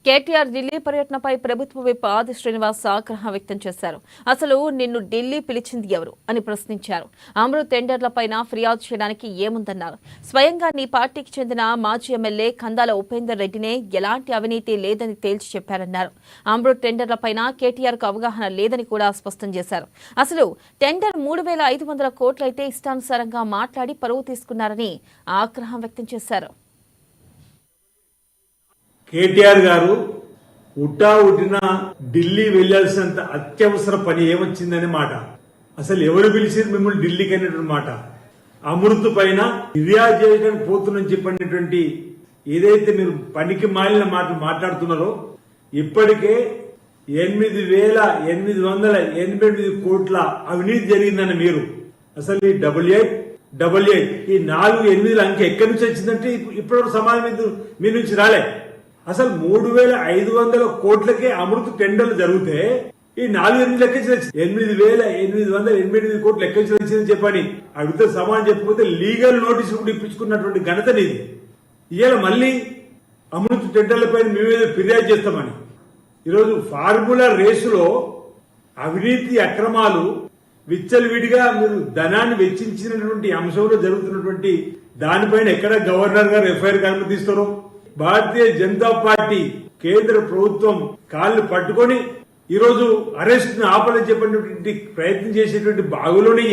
కేటీఆర్ ఢిల్లీ పర్యటనపై ప్రభుత్వ విప్ ఆది శ్రీనివాస్ ఆగ్రహం వ్యక్తం చేశారు. అసలు నిన్ను ఢిల్లీ పిలిచింది ఎవరు అని ప్రశ్నించారు. అమృత్ టెండర్లపైన ఫిర్యాదు చేయడానికి ఏముందన్నారు. స్వయంగా నీ పార్టీకి చెందిన మాజీ ఎమ్మెల్యే కందాల ఉపేందర్ రెడ్డినే ఎలాంటి అవినీతి లేదని తేల్చి చెప్పారన్నారు. అమృత్ టెండర్లపైన కేటీఆర్ కు అవగాహన లేదని కూడా స్పష్టం చేశారు. అసలు టెండర్ 3,500 కోట్లయితే ఇష్టానుసారంగా మాట్లాడి పరువు తీసుకున్నారని ఆగ్రహం వ్యక్తం చేశారు. కేటీఆర్ గారు ఉట్టిన ఢిల్లీ వెళ్లాల్సినంత అత్యవసర పని ఏమొచ్చిందనే మాట. అసలు ఎవరు పిలిచారు మిమ్మల్ని ఢిల్లీకి అనేటువంటి మాట. అమృత్ పైన ఫిర్యాదు చేయడానికి పోతుందని చెప్పినటువంటి ఏదైతే మీరు పనికి మాలిన మాటలు మాట్లాడుతున్నారో ఇప్పటికే 8,888 కోట్ల అవినీతి జరిగిందని మీరు అసలు ఈ 8888 ఈ 4 అంకె ఎక్కడి నుంచి వచ్చిందంటే ఇప్పటివరకు సమాధానం మీ నుంచి రాలే. అసలు 3,500 కోట్లకే అమృత్ టెండర్లు జరిగితే ఈ 4 లెక్కించి 8,888 కోట్లు లెక్కించి వచ్చిందని చెప్పని అడిగితే సమాధానం చెప్పకపోతే లీగల్ నోటీసు కూడా ఇప్పించుకున్నటువంటి ఘనత నీది. ఇవాళ మళ్ళీ అమృత్ టెండర్లపై మేమేదో ఫిర్యాదు చేస్తామని ఈరోజు ఫార్ములా రేసులో అవినీతి అక్రమాలు విచ్చలవిడిగా మీరు ధనాన్ని వెచ్చించినటువంటి అంశంలో జరుగుతున్నటువంటి దానిపైన ఎక్కడ గవర్నర్ గారు ఎఫ్ఐఆర్ అనుమతిస్తారో భారతీయ జనతా పార్టీ కేంద్ర ప్రభుత్వం కాళ్ళు పట్టుకొని ఈరోజు అరెస్ట్ ను ఆపాలని చెప్పినటువంటి ప్రయత్నం చేసేటువంటి బాగులోనే